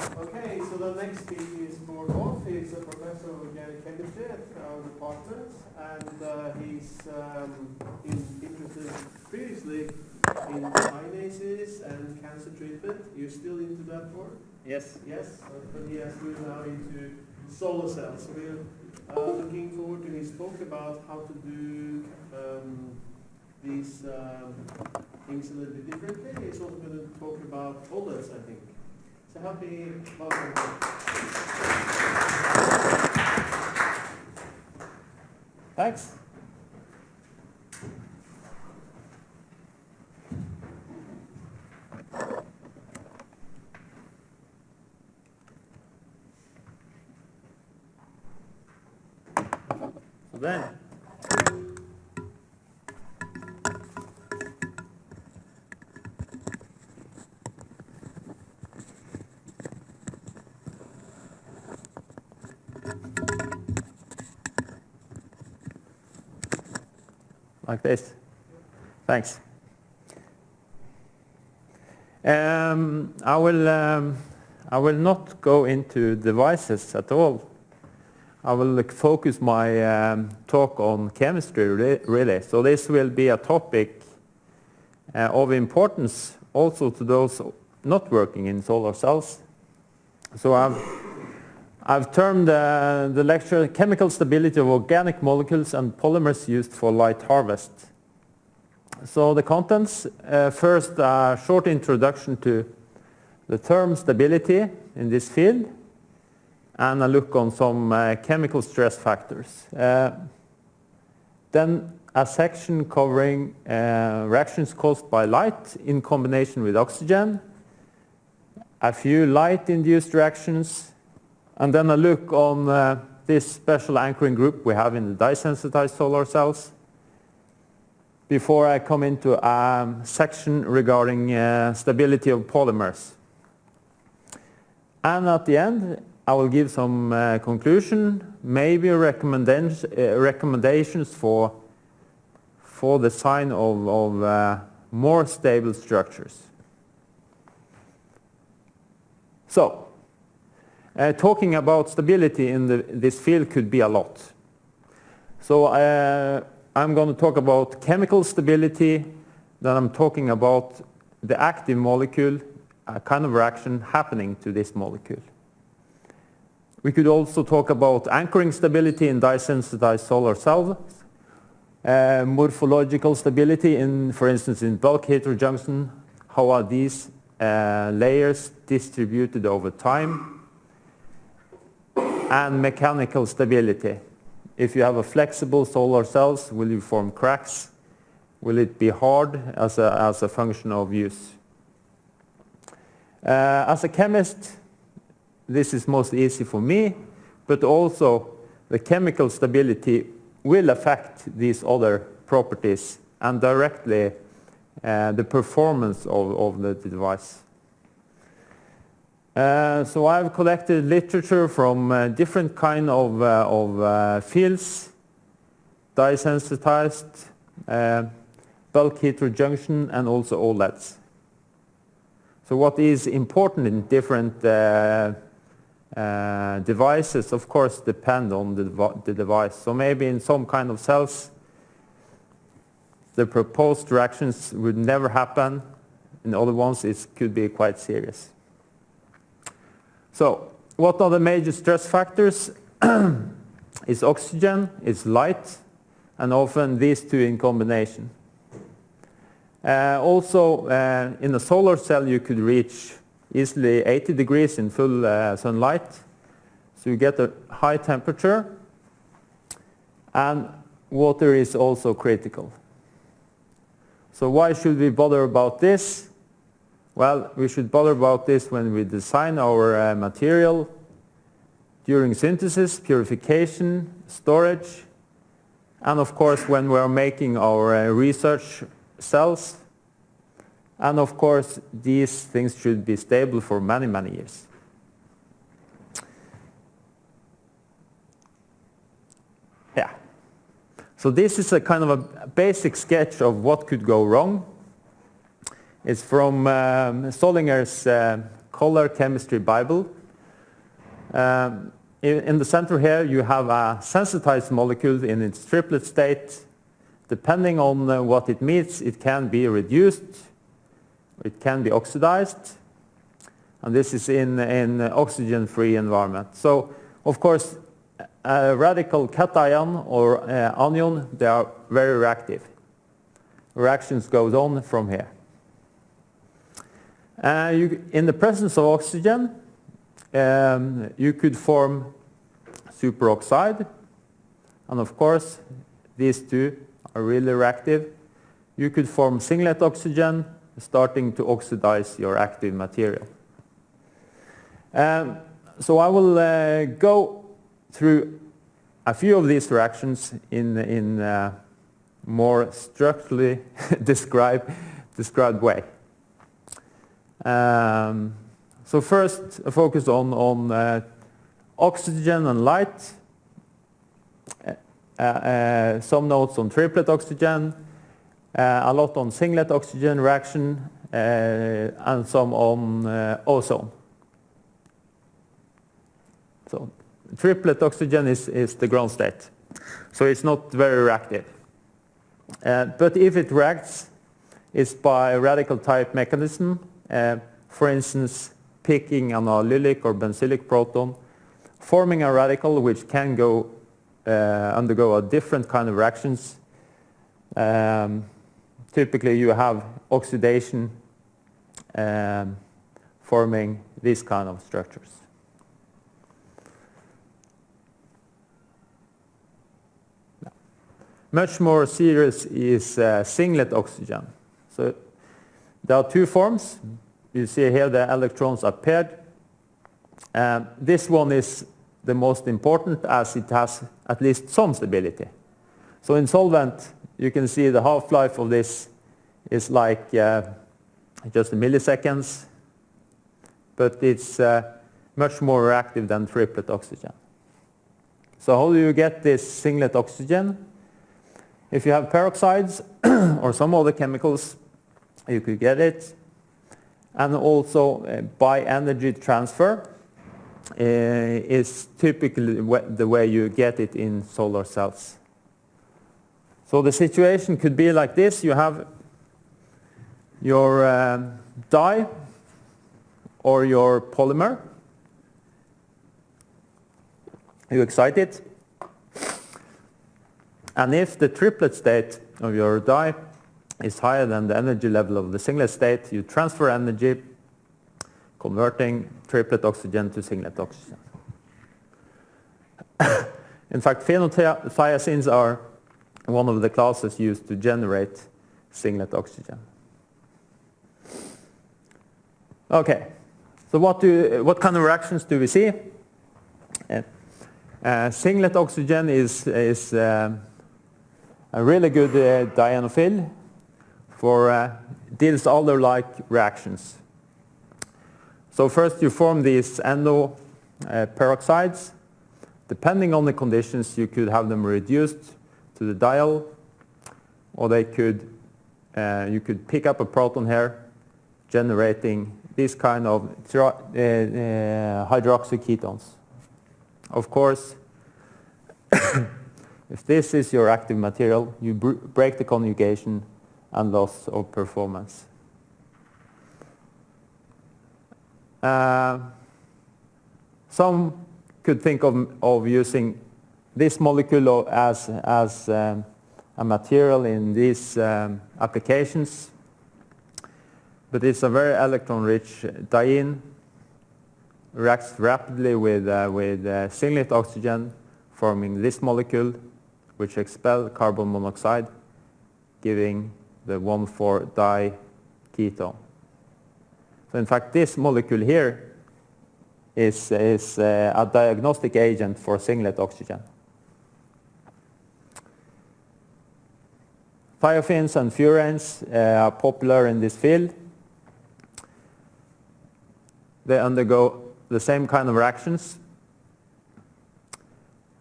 Okay, so the next speaker is Bård Hoff. He's a professor of organic chemistry at our department, and he's interested previously in kinases and cancer treatment. You're still into that, Bård? Yes. Yes, but he has moved now into solar cells. So we're looking forward to his talk about how to do these things a little bit differently. He's also going to talk about OLEDs, I think. So happy welcome. Thanks. So then, like this. Thanks. I will not go into devices at all. I will focus my talk on chemistry really. So this will be a topic of importance also to those not working in solar cells. So I've termed the lecture Chemical Stability of Organic Molecules and Polymers Used for Light Harvest. So the contents, first a short introduction to the term stability in this field, and a look on some chemical stress factors. Then a section covering reactions caused by light in combination with oxygen, a few light-induced reactions, and then a look on this special anchoring group we have in the dye-sensitized solar cells, before I come into a section regarding stability of polymers. And at the end, I will give some conclusion, maybe recommendations for design of more stable structures. So, talking about stability in this field could be a lot. So I'm going to talk about chemical stability, then I'm talking about the active molecule, a kind of reaction happening to this molecule. We could also talk about anchoring stability in dye-sensitized solar cells, morphological stability in, for instance, in bulk heterojunction, how are these layers distributed over time, and mechanical stability. If you have a flexible solar cells, will you form cracks? Will it be hard as a function of use? As a chemist, this is most easy for me, but also the chemical stability will affect these other properties and directly the performance of the device. So I've collected literature from different kind of fields, dye-sensitized, bulk heterojunction, and also OLEDs. So what is important in different devices, of course, depend on the device. So maybe in some kind of cells, the proposed reactions would never happen. In other ones, it could be quite serious. So, what are the major stress factors? It's oxygen, it's light, and often these two in combination. Also, in a solar cell you could reach easily 80 degrees in full sunlight, so you get a high temperature, and water is also critical. So why should we bother about this? Well, we should bother about this when we design our material, during synthesis, purification, storage, and of course when we are making our research cells. And of course these things should be stable for many, many years. Yeah. So this is a kind of a basic sketch of what could go wrong. It's from Sollinger's color chemistry Bible. In the center here you have a sensitized molecule in its triplet state. Depending on what it meets, it can be reduced, it can be oxidized, and this is in an oxygen-free environment. So, of course, a radical cation or anion, they are very reactive. Reactions goes on from here. In the presence of oxygen, you could form superoxide, and of course, these two are really reactive. You could form singlet oxygen, starting to oxidize your active material. So I will go through a few of these reactions in more structurally described way. So first, a focus on oxygen and light. Some notes on triplet oxygen, a lot on singlet oxygen reaction, and some on ozone. So triplet oxygen is the ground state, so it's not very reactive. But if it reacts, it's by radical type mechanism. For instance, picking an allylic or benzylic proton, forming a radical which can undergo a different kind of reactions. Typically you have oxidation forming these kind of structures. Much more serious is singlet oxygen. So there are two forms. You see here the electrons are paired. This one is the most important as it has at least some stability. So in solvent, you can see the half-life of this is like just milliseconds, but it's much more reactive than triplet oxygen. So how do you get this singlet oxygen? If you have peroxides or some other chemicals, you could get it. And also by energy transfer is typically the way you get it in solar cells. So the situation could be like this. You have your dye or your polymer. You excite it. And if the triplet state of your dye is higher than the energy level of the singlet state, you transfer energy, converting triplet oxygen to singlet oxygen. In fact, phenothiazines are one of the classes used to generate singlet oxygen. Okay, so what kind of reactions do we see? Singlet oxygen is a really good dienophile for Diels-Alder-like reactions. So first you form these endo peroxides. Depending on the conditions, you could have them reduced to the diol, or they could you could pick up a proton here, generating these kind of hydroxyketones. Of course, if this is your active material, you break the conjugation and loss of performance. Some could think of using this molecule as a material in these applications, but it's a very electron-rich diene, reacts rapidly with singlet oxygen, forming this molecule, which expel carbon monoxide, giving the 1,4-di ketone. So in fact, this molecule here is a diagnostic agent for singlet oxygen. Thiophene and furanes are popular in this field. They undergo the same kind of reactions.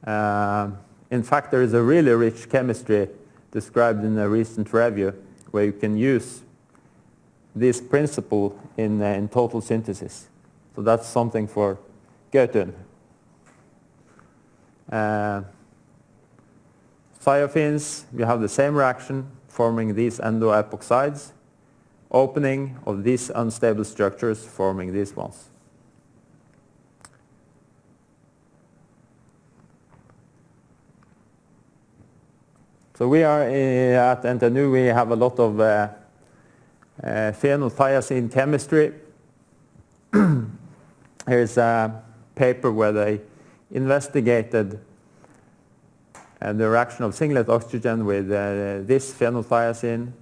In fact, there is a really rich chemistry described in a recent review where you can use this principle in total synthesis. So that's something for Gautun. Thiophene, you have the same reaction, forming these endo-epoxides, opening of these unstable structures, forming these ones. So we are at NTNU, we have a lot of phenothiazine chemistry. Here's a paper where they investigated the reaction of singlet oxygen with this phenothiazine.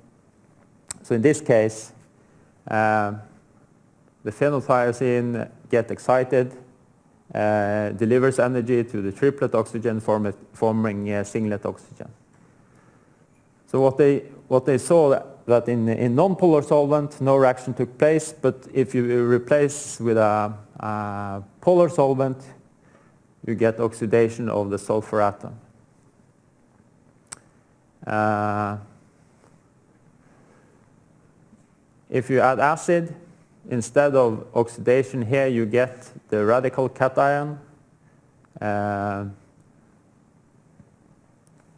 So in this case, the phenothiazine gets excited, delivers energy to the triplet oxygen, forming singlet oxygen. So what they saw that in non-polar solvent, no reaction took place, but if you replace with a polar solvent, you get oxidation of the sulfur atom. If you add acid, instead of oxidation here, you get the radical cation. And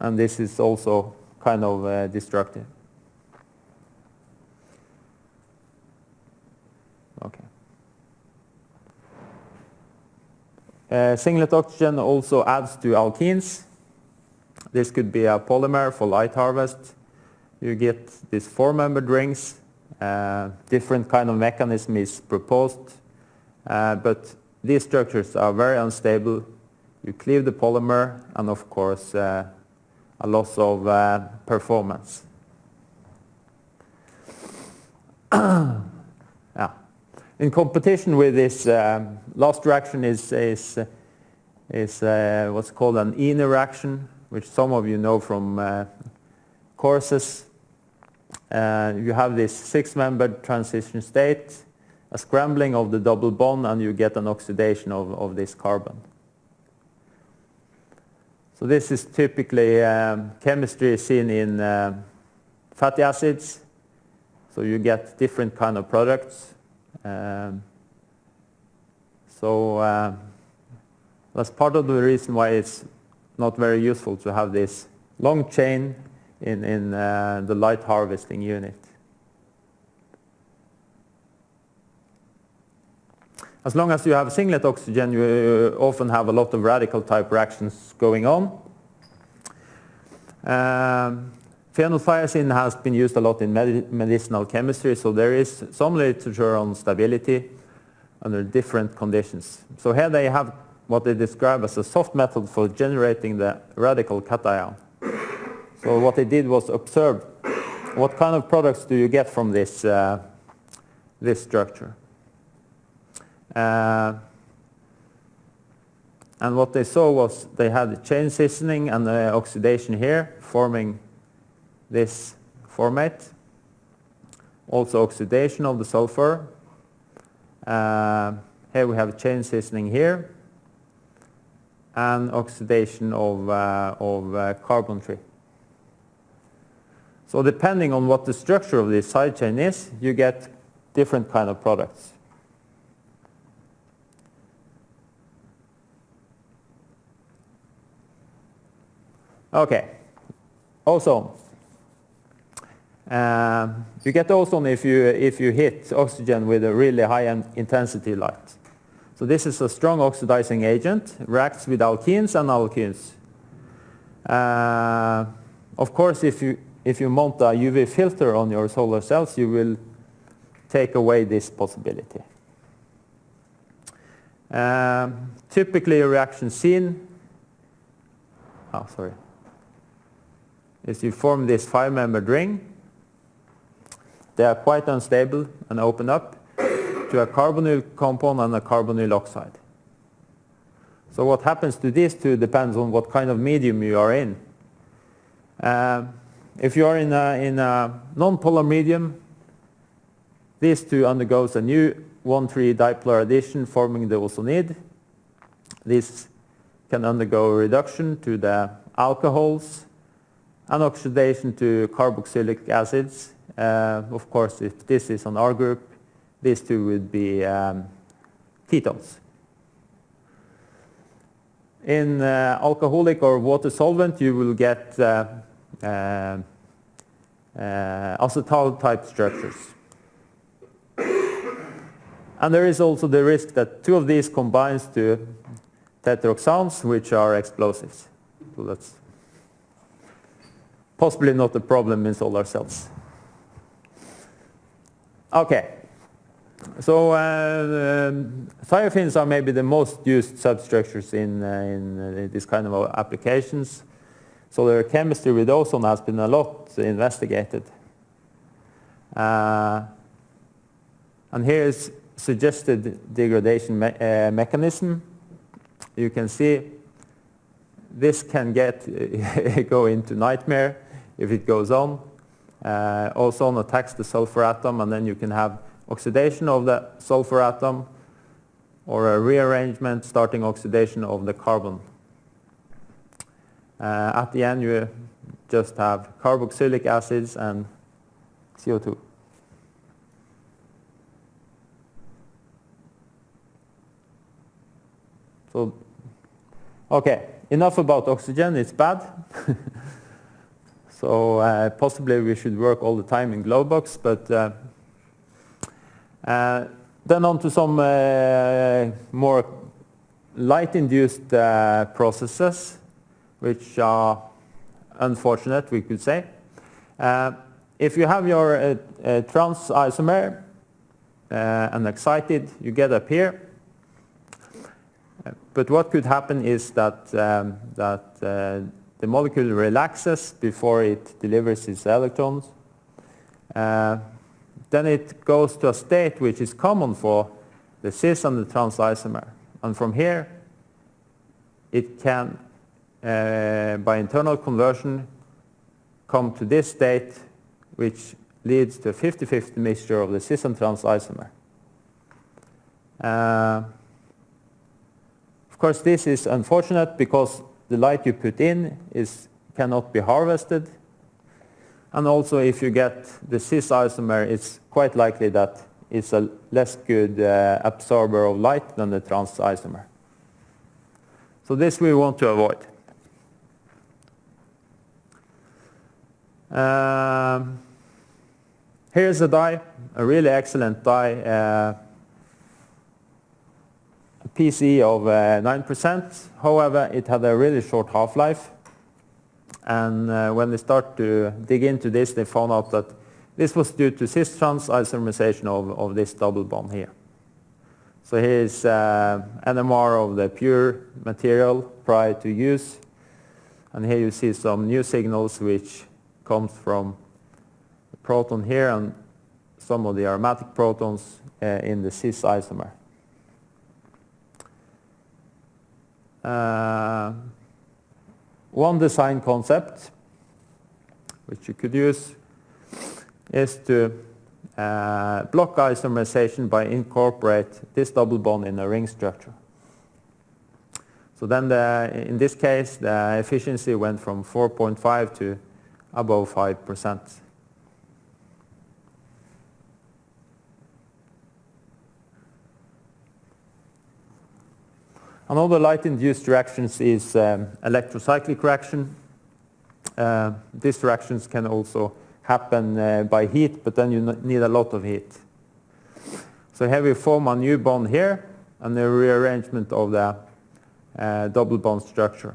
this is also kind of destructive. Okay. Singlet oxygen also adds to alkenes. This could be a polymer for light harvest. You get these 4-membered rings. Different kind of mechanism is proposed, but these structures are very unstable. You cleave the polymer, and of course, a loss of performance. Yeah. In competition with this, last reaction is what's called an Ine reaction, which some of you know from courses. You have this 6-membered transition state, a scrambling of the double bond, and you get an oxidation of this carbon. So this is typically chemistry seen in fatty acids. So you get different kind of products. That's part of the reason why it's not very useful to have this long chain in the light harvesting unit. As long as you have singlet oxygen, you often have a lot of radical type reactions going on. Phenothiazine has been used a lot in medicinal chemistry, so there is some literature on stability under different conditions. So here they have what they describe as a soft method for generating the radical cation. So what they did was observe what kind of products do you get from this, this structure. And what they saw was they had chain scissioning and oxidation here, forming this formate. Also oxidation of the sulfur. Here we have chain scissioning here, and oxidation of carbon tree. So depending on what the structure of this side chain is, you get different kind of products. Okay. Ozone. You get ozone if you hit oxygen with a really high intensity light. So this is a strong oxidizing agent, reacts with alkenes and alkenes. Of course, if you mount a UV filter on your solar cells, you will take away this possibility. Typically, a reaction seen is you form this 5-membered ring. They are quite unstable and open up to a carbonyl compound and a carbonyl oxide. So what happens to these two depends on what kind of medium you are in. If you are in a non-polar medium, these two undergoes a new 1,3 dipolar addition, forming the ozonide. This can undergo reduction to the alcohols and oxidation to carboxylic acids. Of course, if this is an R group, these two would be ketones. In alcoholic or water solvent, you will get acetal type structures. And there is also the risk that two of these combines to tetroxanes, which are explosives. So that's possibly not a problem in solar cells. Okay. So thiophene are maybe the most used substructures in this kind of applications. So their chemistry with ozone has been a lot investigated. And here is suggested degradation mechanism. You can see this can go into nightmare if it goes on. Ozone attacks the sulfur atom, and then you can have oxidation of the sulfur atom or a rearrangement starting oxidation of the carbon. At the end you just have carboxylic acids and CO2. So, okay, enough about oxygen, it's bad. So possibly we should work all the time in Glowbox, but then on to some more light-induced processes, which are unfortunate, we could say. If you have your trans isomer and excited, you get up here. But what could happen is that, the molecule relaxes before it delivers its electrons. Then it goes to a state which is common for the cis and the trans isomer. And from here, it can, by internal conversion, come to this state, which leads to a 50-50 mixture of the cis and trans isomer. Of course, this is unfortunate because the light you put in cannot be harvested. And also, if you get the cis isomer, it's quite likely that it's a less good absorber of light than the trans isomer. So this we want to avoid. Here's a dye, a really excellent dye, a PCE of 9%. However, it had a really short half-life. And when they start to dig into this, they found out that this was due to cis-trans isomerization of this double bond here. So here's NMR of the pure material prior to use. And here you see some new signals which comes from the proton here and some of the aromatic protons in the cis isomer. One design concept which you could use is to block isomerization by incorporate this double bond in a ring structure. So then in this case the efficiency went from 4.5 to above 5%. Another light-induced reactions is electrocyclic reaction. These reactions can also happen by heat, but then you need a lot of heat. So here we form a new bond here and a rearrangement of the double bond structure.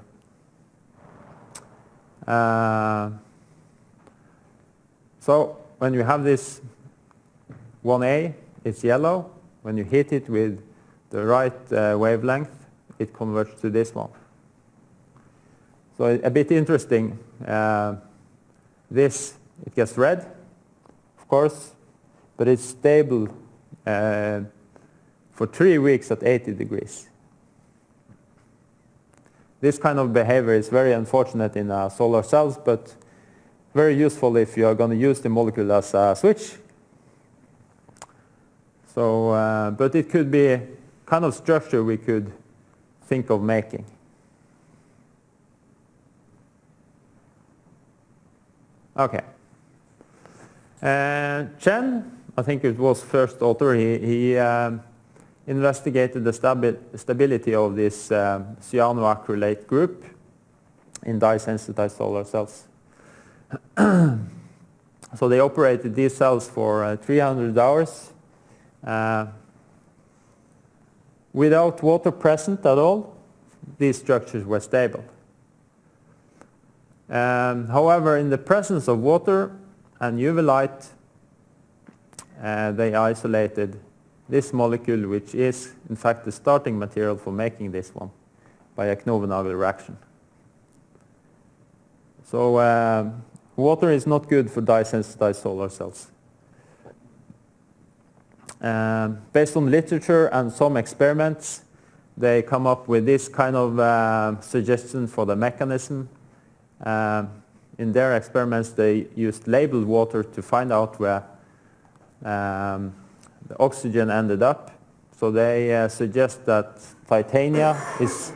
So when you have this 1A, it's yellow. When you hit it with the right wavelength, it converts to this one. So a bit interesting. This, it gets red, of course, but it's stable for 3 weeks at 80 degrees. This kind of behavior is very unfortunate in solar cells, but very useful if you are going to use the molecule as a switch. So, but it could be a kind of structure we could think of making. Okay. Chen, I think it was first author, he investigated the stability of this cyanoacrylate group in dye-sensitized solar cells. So they operated these cells for 300 hours without water present at all. These structures were stable. However, in the presence of water and UV light, they isolated this molecule, which is in fact the starting material for making this one by a Knovenagel reaction. So water is not good for dye-sensitized solar cells. Based on literature and some experiments, they come up with this kind of suggestion for the mechanism. In their experiments, they used labeled water to find out where the oxygen ended up. So they suggest that titania is,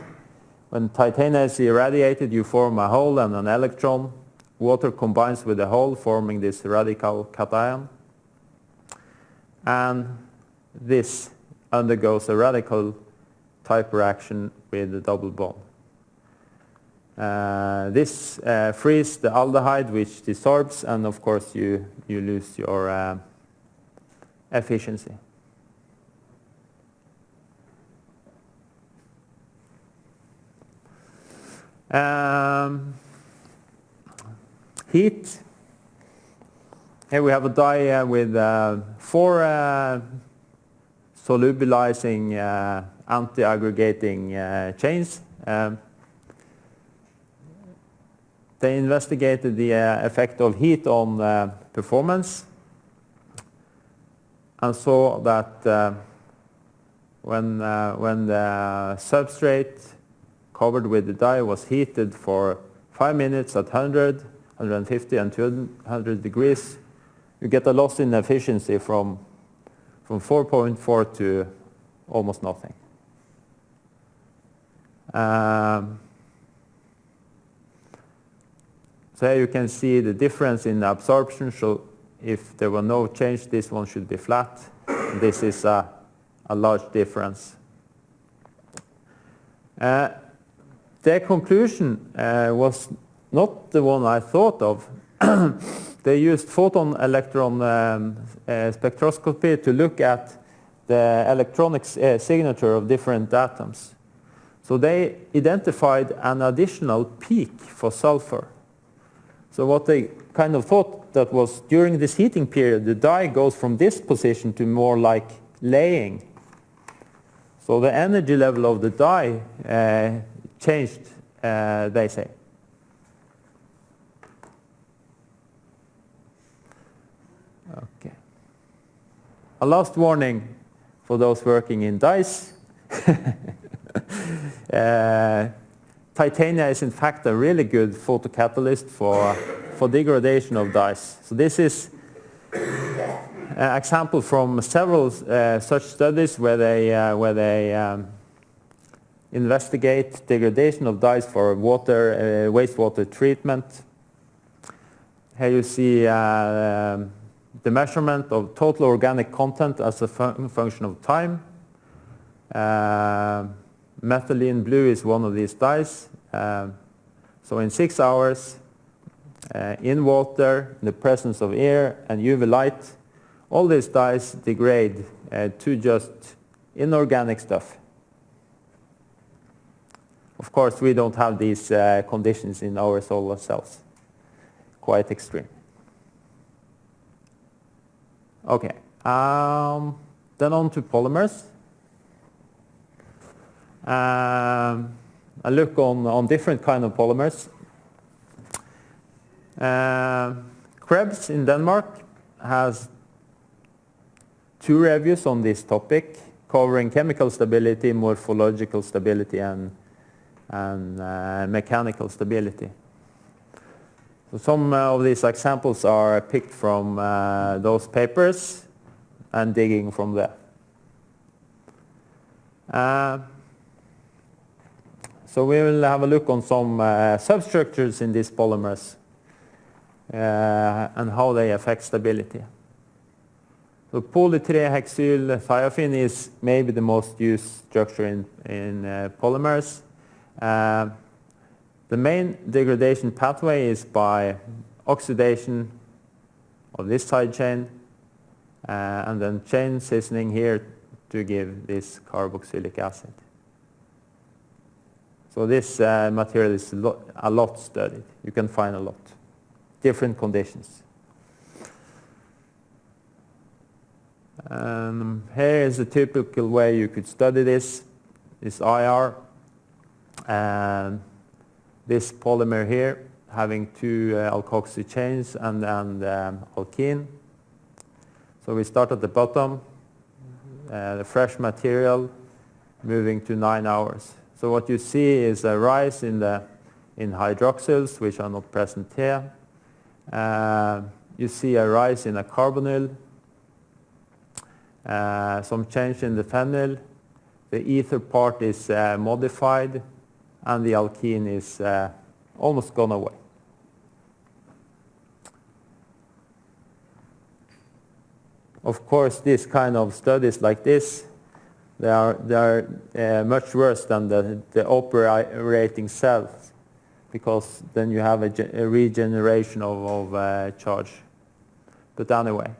when titania is irradiated, you form a hole and an electron. Water combines with the hole, forming this radical cation. And this undergoes a radical type reaction with the double bond. This frees the aldehyde, which desorbs, and of course you lose your efficiency. Heat. Here we have a dye with 4 solubilizing anti-aggregating chains. They investigated the effect of heat on performance and saw that when the substrate covered with the dye was heated for 5 minutes at 100, 150 and 200 degrees, you get a loss in efficiency from 4.4 to almost nothing. So here you can see the difference in the absorption. So if there were no change, this one should be flat. This is a large difference. Their conclusion was not the one I thought of. They used photon electron spectroscopy to look at the electronic signature of different atoms. So they identified an additional peak for sulfur. So what they kind of thought that was during this heating period, the dye goes from this position to more like laying. So the energy level of the dye changed, they say. Okay. A last warning for those working in dyes. Titania is in fact a really good photocatalyst for degradation of dyes. So this is an example from several such studies where they investigate degradation of dyes for wastewater treatment. Here you see the measurement of total organic content as a function of time. Methylene blue is one of these dyes. So in 6 hours, in water, in the presence of air and UV light, all these dyes degrade to just inorganic stuff. Of course, we don't have these conditions in our solar cells. Quite extreme. Okay, then on to polymers. A look on different kind of polymers. Krebs in Denmark has 2 reviews on this topic, covering chemical stability, morphological stability, and mechanical stability. So some of these examples are picked from those papers and digging from there. So we will have a look on some substructures in these polymers and how they affect stability. So poly-3-hexyl-thiophene is maybe the most used structure in polymers. The main degradation pathway is by oxidation of this side chain, and then chain cissening here to give this carboxylic acid. So this material is a lot studied. You can find a lot. Different conditions. Here is a typical way you could study this IR. And this polymer here having two alkoxy chains and alkene. So we start at the bottom, the fresh material moving to 9 hours. So what you see is a rise in hydroxyls, which are not present here. You see a rise in a carbonyl, some change in the phenyl. The ether part is modified, and the alkene is almost gone away. Of course, this kind of studies like this, they are much worse than the operating cells, because then you have a regeneration of charge. But anyway,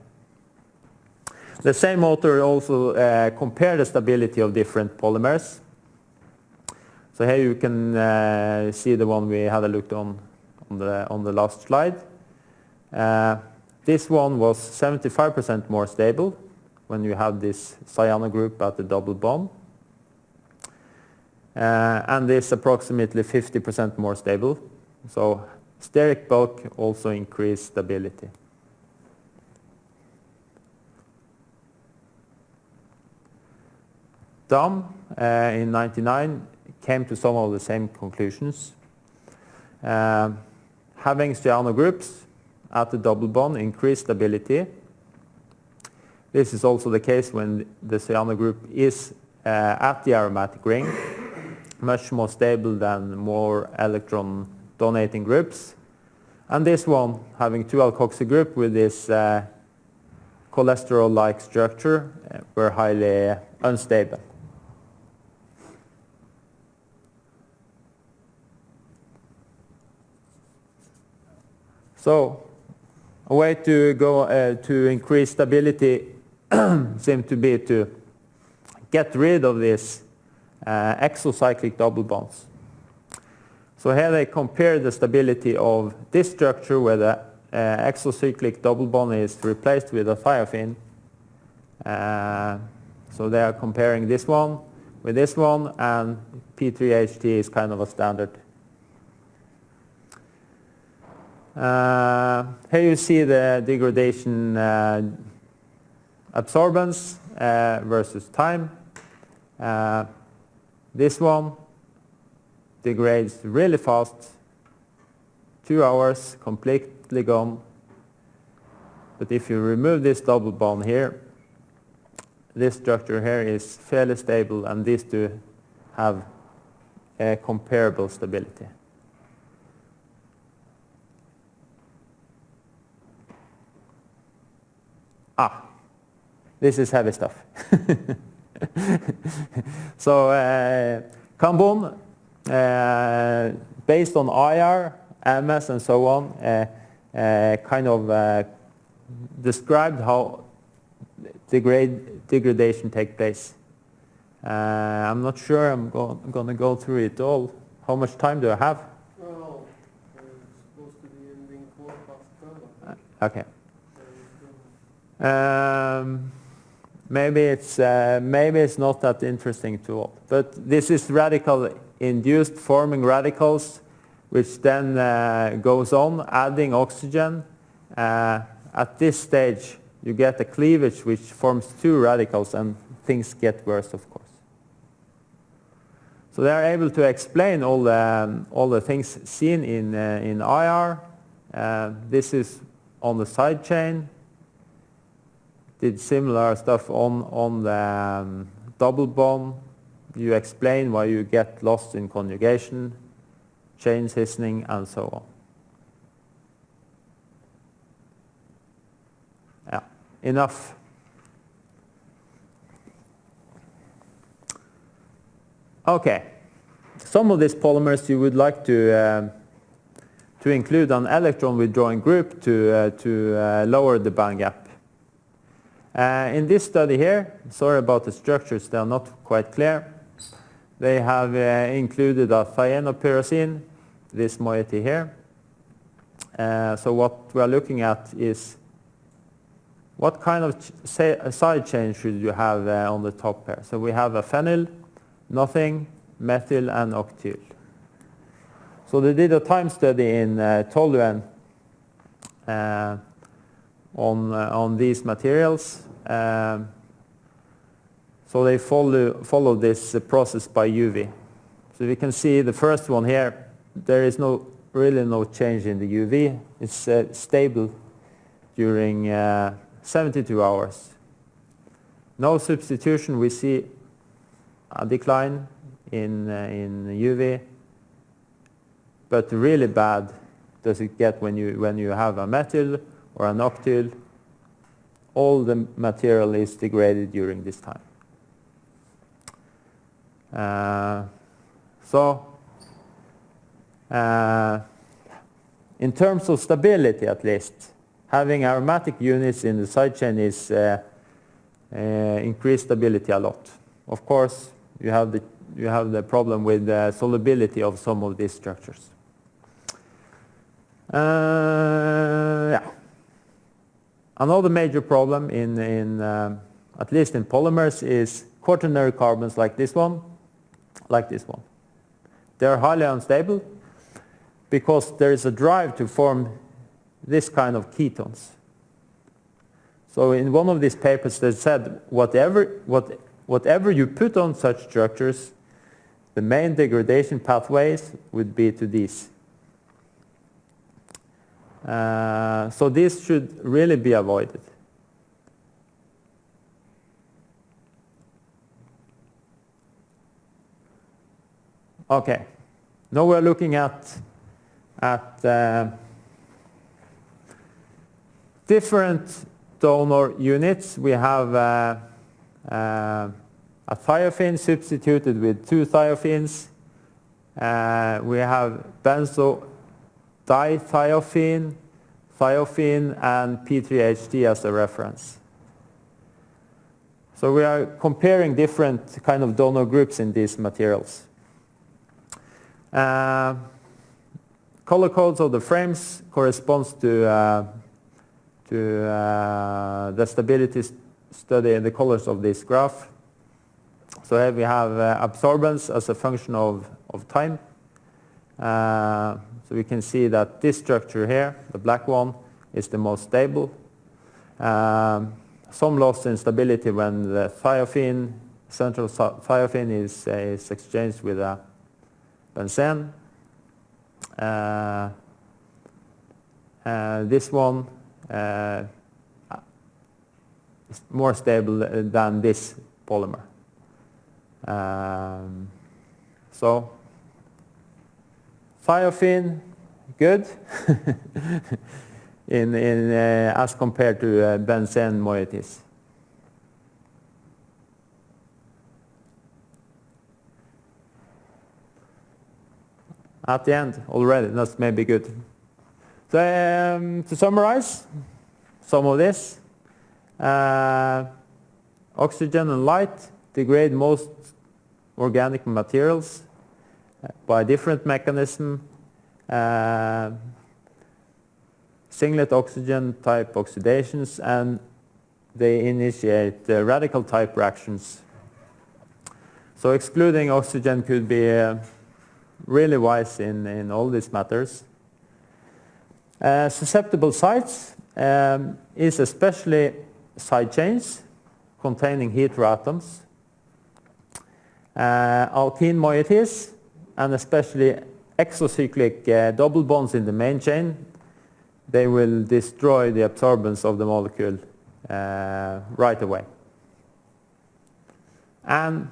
the same author also compared the stability of different polymers. So here you can see the one we had a look on the last slide. This one was 75% more stable when you have this cyano group at the double bond. And this approximately 50% more stable. So steric bulk also increased stability. Dam in '99 came to some of the same conclusions. Having cyano groups at the double bond increased stability. This is also the case when the cyano group is at the aromatic ring, much more stable than more electron donating groups. And this one, having two alkoxy group with this cholesterol-like structure, were highly unstable. So, a way to go to increase stability seemed to be to get rid of these exocyclic double bonds. So here they compare the stability of this structure where the exocyclic double bond is replaced with a thiophene. So they are comparing this one with this one, and P3HT is kind of a standard. Here you see the degradation absorbance versus time. This one degrades really fast, 2 hours, completely gone. But if you remove this double bond here, this structure here is fairly stable, and these two have a comparable stability. This is heavy stuff. So Cambon, based on IR, MS, and so on, kind of described how degradation takes place. I'm not sure I'm going to go through it all. How much time do I have? Well, it's supposed to be ending 12:15. Okay. Maybe it's not that interesting to all. But this is radical induced forming radicals, which then goes on adding oxygen. At this stage, you get a cleavage which forms two radicals, and things get worse, of course. So they are able to explain all the things seen in IR. This is on the side chain. Did similar stuff on the double bond. You explain why you get lost in conjugation, chain cissening, and so on. Yeah, enough. Okay, some of these polymers you would like to include an electron withdrawing group to lower the band gap. In this study here, sorry about the structures, they are not quite clear. They have included a thionopyrazine, this moiety here. So what we are looking at is what kind of side chain should you have on the top here. So we have a phenyl, nothing, methyl, and octyl. So they did a time study in toluene on these materials. So they follow this process by UV. So we can see the first one here, there is really no change in the UV. It's stable during 72 hours. No substitution, we see a decline in UV, but really bad does it get when you have a methyl or an octyl. All the material is degraded during this time. In terms of stability, at least, having aromatic units in the side chain is increased stability a lot. Of course, you have the problem with the solubility of some of these structures. Yeah. Another major problem in at least in polymers is quaternary carbons like this one. They are highly unstable because there is a drive to form this kind of ketones. So in one of these papers they said whatever you put on such structures, the main degradation pathways would be to these. So this should really be avoided. Okay, now we're looking at different donor units. We have a thiophene substituted with two thiophene. We have benzo dithiophene, thiophene, and P3HT as a reference. So we are comparing different kind of donor groups in these materials. Color codes of the frames corresponds to the stability study in the colors of this graph. So here we have absorbance as a function of time. So we can see that this structure here, the black one, is the most stable. Some loss in stability when the thiophene, central thiophene is exchanged with a benzene. This one is more stable than this polymer. So thiophene, good, as compared to benzene moieties. At the end already, that's maybe good. So, to summarize some of this, oxygen and light degrade most organic materials by different mechanism. Singlet oxygen type oxidations, and they initiate radical type reactions. So excluding oxygen could be really wise in all these matters. Susceptible sites is especially side chains containing heteroatoms, alkene moieties, and especially exocyclic double bonds in the main chain. They will destroy the absorbance of the molecule right away. And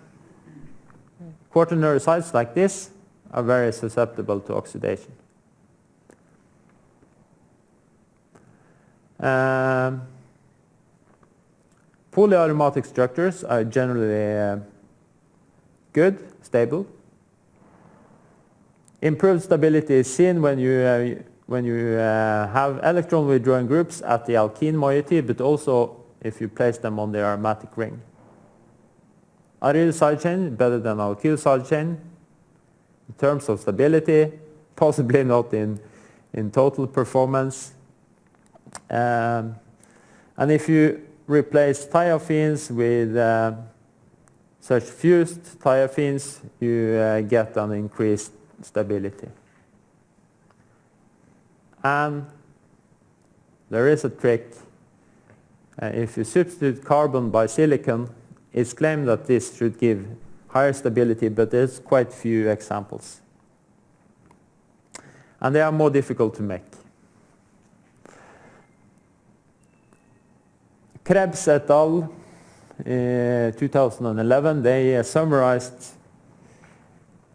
quaternary sites like this are very susceptible to oxidation. Polyaromatic structures are generally good, stable. Improved stability is seen when you have electron withdrawing groups at the alkene moiety, but also if you place them on the aromatic ring. Aryl side chain better than alkyl side chain in terms of stability, possibly not in total performance. And if you replace thiophenes with such fused thiophenes, you get an increased stability. And there is a trick. If you substitute carbon by silicon, it's claimed that this should give higher stability, but there's quite few examples. And they are more difficult to make. Krebs et al. 2011, they summarized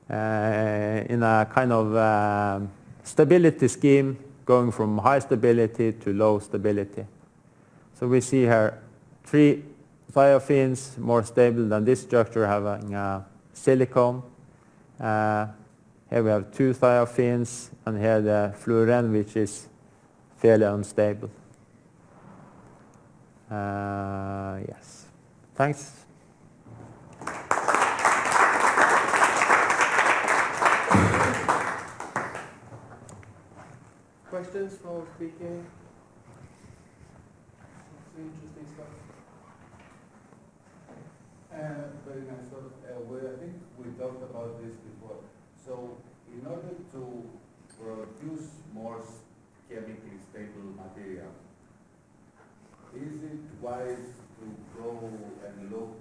in a kind of stability scheme going from high stability to low stability. So we see here 3 thiophenes more stable than this structure having silicon. Here we have 2 thiophenes, and here the fluorine, which is fairly unstable. Yes. Thanks. Questions for speaking? Interesting stuff. Very nice. So, I think we talked about this before. So, in order to produce more chemically stable material, is it wise to go and look,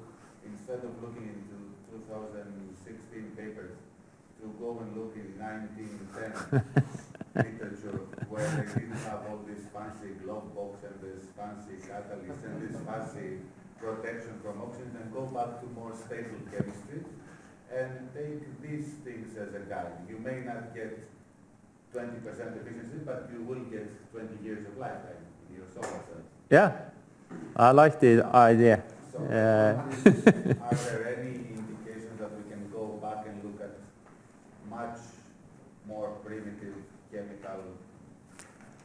instead of looking into 2016 papers, to go and look in 1910 literature, where they didn't have all this fancy glove box and this fancy catalyst and this fancy protection from oxygen, and go back to more stable chemistry and take these things as a guide. You may not get 20% efficiency, but you will get 20 years of lifetime in your solar cells. Yeah, I like the idea. So, are there any indications that we can go back and look at much more primitive chemical?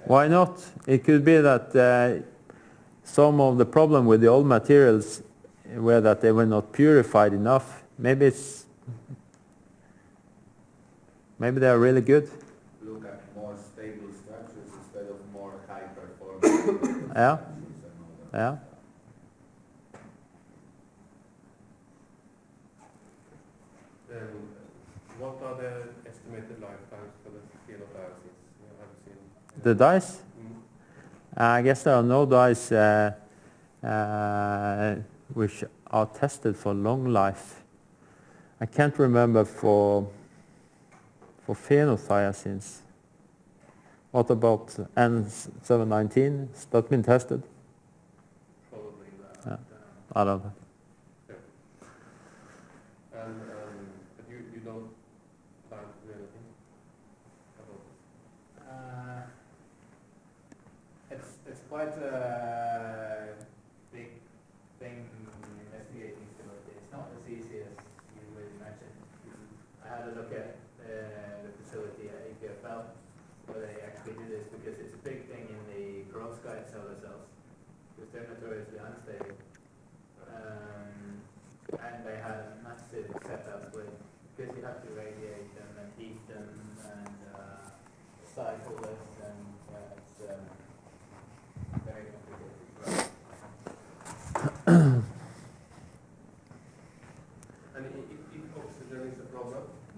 Why not? It could be that some of the problem with the old materials were that they were not purified enough. Maybe they are really good. Look at more stable structures instead of more high performance. Yeah. Yeah. What are the estimated lifetimes for the field of diacetyls? Have you seen? The dyes? I guess there are no dyes which are tested for long life. I can't remember for phenothiazines. What about N719? Has that been tested? Probably that. Yeah. I don't know. But you don't plan to do anything about this? It's quite a big thing investigating stability. It's not as easy as you would imagine. I had a look at the facility at EPFL where they actually do this, because it's a big thing in the perovskite solar cells, because they're notoriously unstable. And they had a massive setup with, because you have to radiate them and heat them